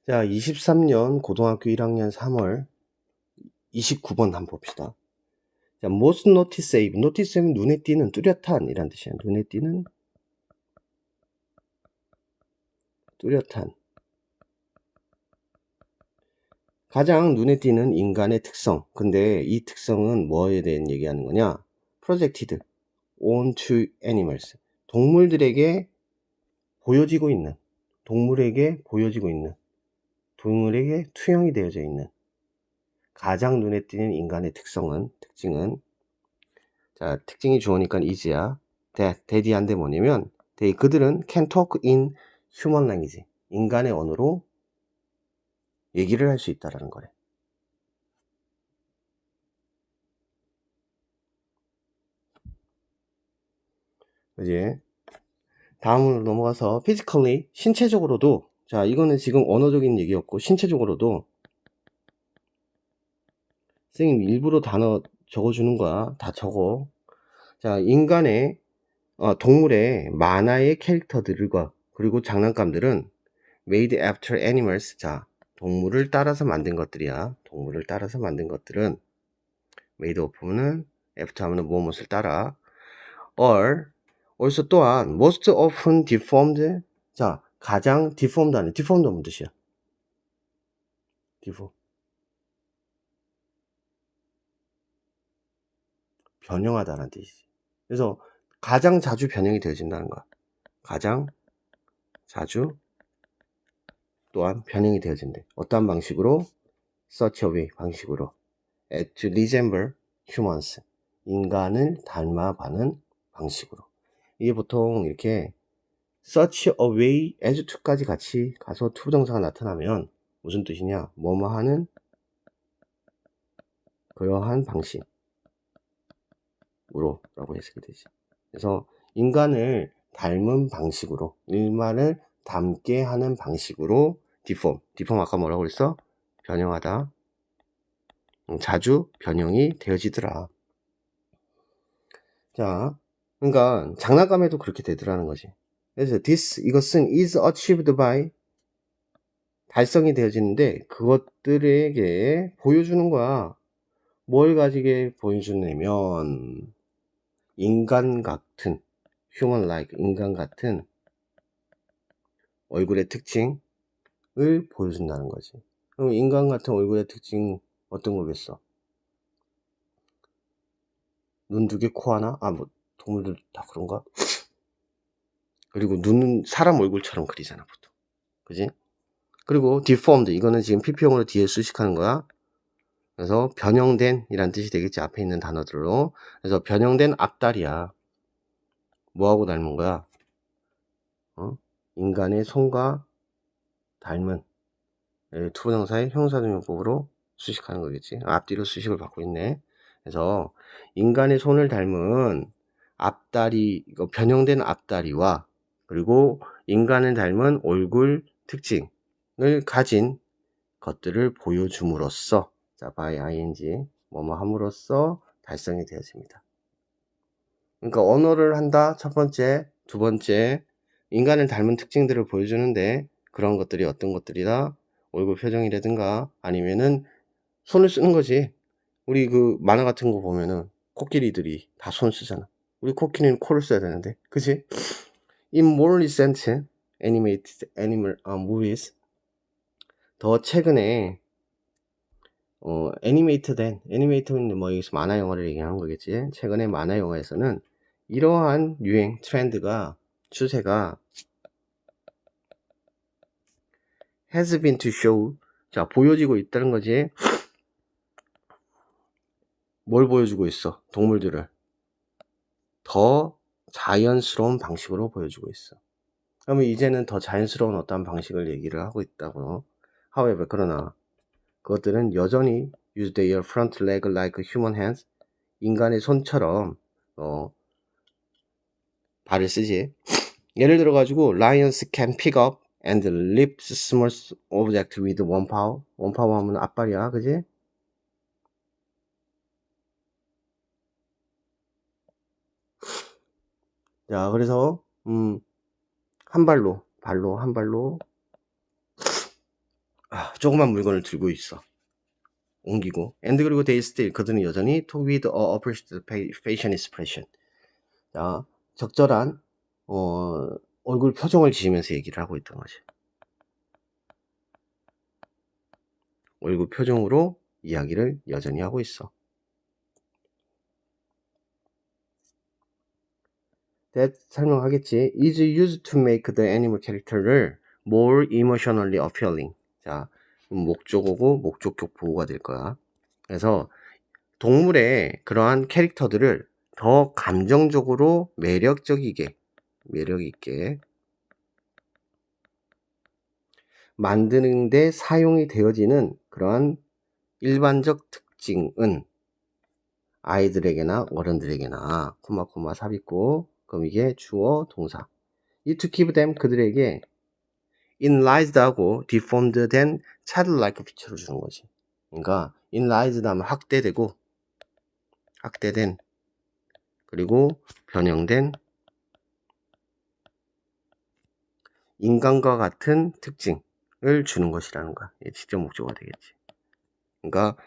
자, 23년 고등학교 1학년 3월 29번 한번 봅시다. 자, most noticeable. noticeable 눈에 띄는, 뚜렷한 이란 뜻이야. 눈에 띄는, 뚜렷한. 가장 눈에 띄는 인간의 특성. 근데 이 특성은 뭐에 대한 얘기하는 거냐? projected onto animals. 동물들에게 보여지고 있는, 동물에게 투영이 되어져 있는 가장 눈에 띄는 인간의 특징은 자, 특징이 주어니까 is야. 대디한데 뭐냐면 그들은 can talk in human language. 인간의 언어로 얘기를 할 수 있다라는 거래. 그지? 다음으로 넘어가서 physically, 신체적으로도, 자, 이거는 지금 언어적인 얘기였고, 신체적으로도 선생님 일부러 단어 적어주는 거야. 다 적어. 자, 동물의 만화의 캐릭터들과 그리고 장난감들은 made after animals. 자, 동물을 따라서 만든 것들이야. 동물을 따라서 만든 것들은 made of는 after 하면 무엇을 따라 or also 또한 most often deformed. 자, 가장 deformed 하는 deformed 무슨 뜻이야? deform 변형하다는 뜻이지. 그래서 가장 자주 변형이 되어진다는 거야. 가장 자주 또한 변형이 되어진대. 어떠한 방식으로? such a way 방식으로 as to resemble humans. 인간을 닮아가는 방식으로. 이게 보통 이렇게 such a way as to까지 같이 가서 to 부정사가 나타나면 무슨 뜻이냐? 뭐뭐 하는 그러한 방식으로 라고 해석이 되지. 그래서 인간을 닮은 방식으로, 인간을 닮게 하는 방식으로 deform 아까 뭐라고 그랬어? 변형하다. 자주 변형이 되어지더라. 자, 그러니까 장난감에도 그렇게 되더라는 거지. 그래서 이것은 is achieved by 달성이 되어지는데 그것들에게 보여주는 거야. 뭘 가지게 보여주냐면 인간 같은 human like 인간 같은 얼굴의 특징을 보여준다는 거지. 그럼 인간 같은 얼굴의 특징 어떤 거겠어? 눈 두 개, 코 하나? 뭐 동물들 다 그런가? 그리고 눈은 사람 얼굴처럼 그리잖아 보통. 그지? 그리고 deformed 이거는 지금 PP용으로 뒤에 수식하는 거야. 그래서 변형된 이란 뜻이 되겠지. 앞에 있는 단어들로. 그래서 변형된 앞다리야. 뭐하고 닮은 거야? 인간의 손과 닮은 투부정사의 형사동용법으로 수식하는 거겠지. 앞뒤로 수식을 받고 있네. 그래서 인간의 손을 닮은 앞다리, 변형된 앞다리와 그리고 인간을 닮은 얼굴 특징을 가진 것들을 보여줌으로써 자, by ing 뭐뭐 함으로써 달성이 되어집니다. 그러니까 언어를 한다. 첫 번째, 두 번째 인간을 닮은 특징들을 보여주는데 그런 것들이 어떤 것들이다? 얼굴 표정이라든가 아니면은 손을 쓰는 거지. 우리 그 만화 같은 거 보면은 코끼리들이 다 손 쓰잖아. 우리 코끼리는 코를 써야 되는데, 그치? In more recent animated animal movies, 더 최근에 애니메이터는 뭐 여기서 만화 영화를 얘기하는 거겠지. 최근에 만화 영화에서는 이러한 유행 추세가 has been to show. 자, 보여지고 있다는 거지. 뭘 보여주고 있어? 동물들을 더 자연스러운 방식으로 보여주고 있어. 그러면 이제는 더 자연스러운 어떤 방식을 얘기를 하고 있다고. However, 그러나 그것들은 여전히 use their front leg like human hands. 인간의 손처럼 발을 쓰지. 예를 들어 가지고 lions can pick up and lift small object with one paw. one paw 하면 앞발이야, 그지? 자, 그래서 한 발로 조그만 물건을 들고 있어. 옮기고. and 그리고 they still, 그들은 여전히 talk with a appreciated facial expression. 자, 적절한 얼굴 표정을 지으면서 얘기를 하고 있던 거지. 얼굴 표정으로 이야기를 여전히 하고 있어. that 설명하겠지. is used to make the animal character를 more emotionally appealing. 자, 목적어고 목적격 보호가 될 거야. 그래서 동물의 그러한 캐릭터들을 더 감정적으로 매력 있게 만드는 데 사용이 되어지는 그러한 일반적 특징은 아이들에게나 어른들에게나 코마 삽입고, 그럼 이게 주어 동사. 이 to keep them, 그들에게 enlarged 하고 deformed 된 childlike feature를 주는 거지. 그러니까 enlarged 하면 확대된 그리고 변형된 인간과 같은 특징을 주는 것이라는 거야. 이게 직접 목적어가 되겠지. 그러니까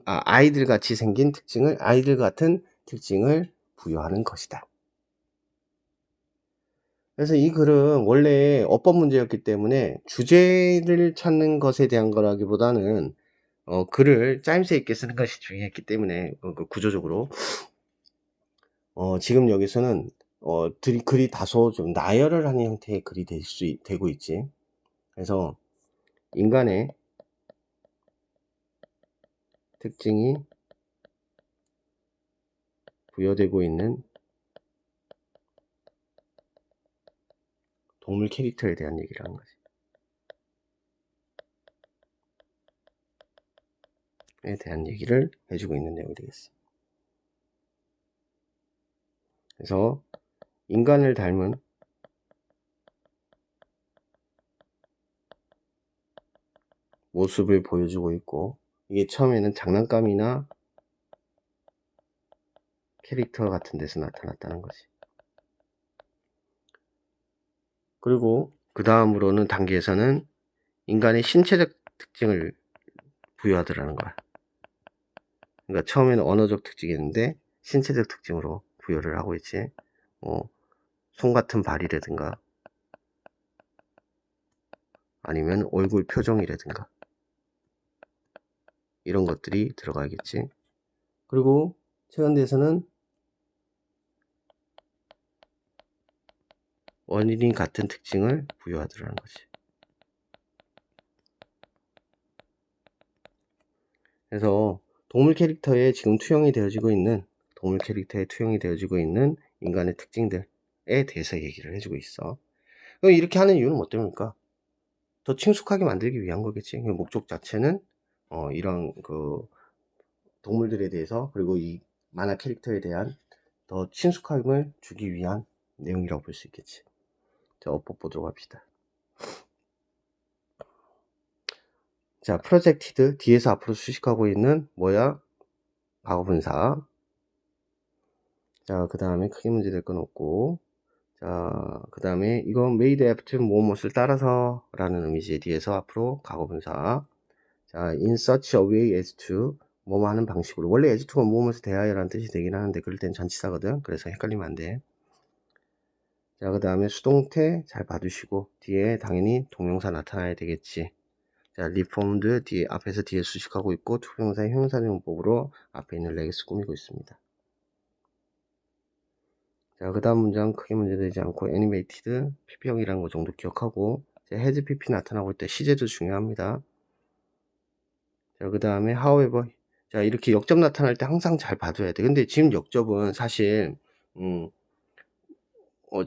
아이들 같이 생긴 특징을, 아이들 같은 특징을 부여하는 것이다. 그래서 이 글은 원래 어법 문제였기 때문에 주제를 찾는 것에 대한 거라기보다는 글을 짜임새 있게 쓰는 것이 중요했기 때문에 구조적으로 지금 여기서는 글이 다소 좀 나열을 하는 형태의 글이 되고 있지. 그래서 인간의 특징이 부여되고 있는 동물 캐릭터에 대한 얘기를 하는 거지. 에 대한 얘기를 해주고 있는 내용이 되겠어. 그래서 인간을 닮은 모습을 보여주고 있고, 이게 처음에는 장난감이나 캐릭터 같은 데서 나타났다는 거지. 그리고 그 다음으로는 단계에서는 인간의 신체적 특징을 부여하더라는 거야. 그러니까 처음에는 언어적 특징이었는데 신체적 특징으로 부여를 하고 있지. 손 같은 발이라든가 아니면 얼굴 표정이라든가 이런 것들이 들어가겠지. 그리고 최근대에서는 원인이 같은 특징을 부여하더라는 거지. 그래서 동물 캐릭터에 지금 투영이 되어지고 있는 인간의 특징들에 대해서 얘기를 해주고 있어. 그럼 이렇게 하는 이유는 뭐 때문일까? 더 친숙하게 만들기 위한 거겠지. 목적 자체는 이런 그 동물들에 대해서, 그리고 이 만화 캐릭터에 대한 더 친숙함을 주기 위한 내용이라고 볼 수 있겠지. 자, 어법 보도록 합시다. 자, 프로젝티드, 뒤에서 앞으로 수식하고 있는 뭐야? 과거분사. 자, 그 다음에 크게 문제될 건 없고, 자, 그 다음에 이건 made after 무엇을 따라서 라는 의미지. 뒤에서 앞으로 과거분사. 자, in such a way as to 뭐뭐 하는 방식으로. 원래 as to가 무엇을 대하여 라는 뜻이 되긴 하는데 그럴 땐 전치사거든. 그래서 헷갈리면 안 돼. 자, 그 다음에 수동태 잘 봐두시고 뒤에 당연히 동명사 나타나야 되겠지. 자, reformed 앞에서 뒤에 수식하고 있고 투부정사의 형용사용법으로 앞에 있는 레게스 꾸미고 있습니다. 자, 그 다음 문장 크게 문제되지 않고 animated pp형이라는 거 정도 기억하고, has pp 나타나고 있을 때 시제도 중요합니다. 자, 그 다음에 however. 자, 이렇게 역접 나타날 때 항상 잘 봐줘야 돼. 근데 지금 역접은 사실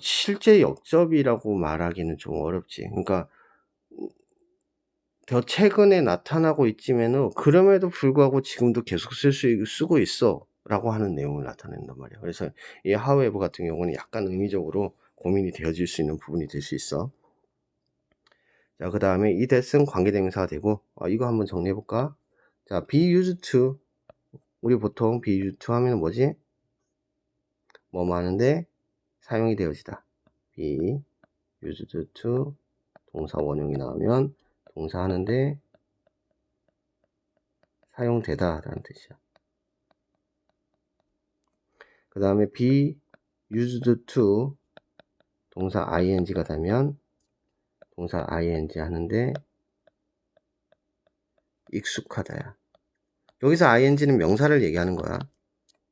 실제 역접이라고 말하기는 좀 어렵지. 그러니까 더 최근에 나타나고 있지만은 그럼에도 불구하고 지금도 계속 쓰고 있어 라고 하는 내용을 나타낸단 말이야. 그래서 이 however 같은 경우는 약간 의미적으로 고민이 되어질 수 있는 부분이 될 수 있어. 자, 그 다음에 이 that은 관계대명사가 되고, 이거 한번 정리해 볼까? 자, be used to, 우리 보통 be used to 하면 뭐지? 뭐뭐 하는데 사용이 되어지다. be used to 동사 원형이 나오면 동사 하는데 사용되다 라는 뜻이야. 그 다음에 be used to 동사 ing가 되면 동사 ing 하는데 익숙하다야. 여기서 ing는 명사를 얘기하는 거야.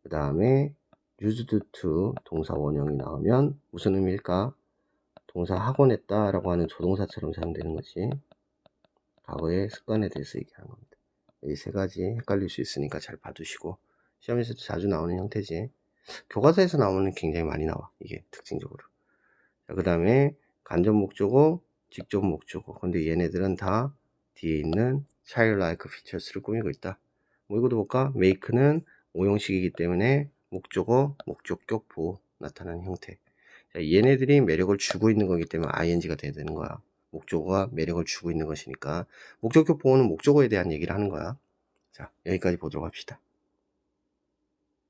그 다음에 used to 동사 원형이 나오면 무슨 의미일까? 동사 하곤 했다 라고 하는 조동사처럼 사용되는 거지. 과거의 습관에 대해서 얘기하는 겁니다. 이 세 가지 헷갈릴 수 있으니까 잘 봐두시고, 시험에서도 자주 나오는 형태지. 교과서에서 나오는 굉장히 많이 나와, 이게 특징적으로. 그 다음에 간접 목적어, 직접 목적어. 근데 얘네들은 다 뒤에 있는 childlike features를 꾸미고 있다. 뭐 이것도 볼까? make는 오형식이기 때문에 목적어, 목적격, 보호 나타나는 형태. 자, 얘네들이 매력을 주고 있는 거기 때문에 ing가 돼야 되는 거야. 목적어가 매력을 주고 있는 것이니까 목적격 보호는 목적어에 대한 얘기를 하는 거야. 자, 여기까지 보도록 합시다.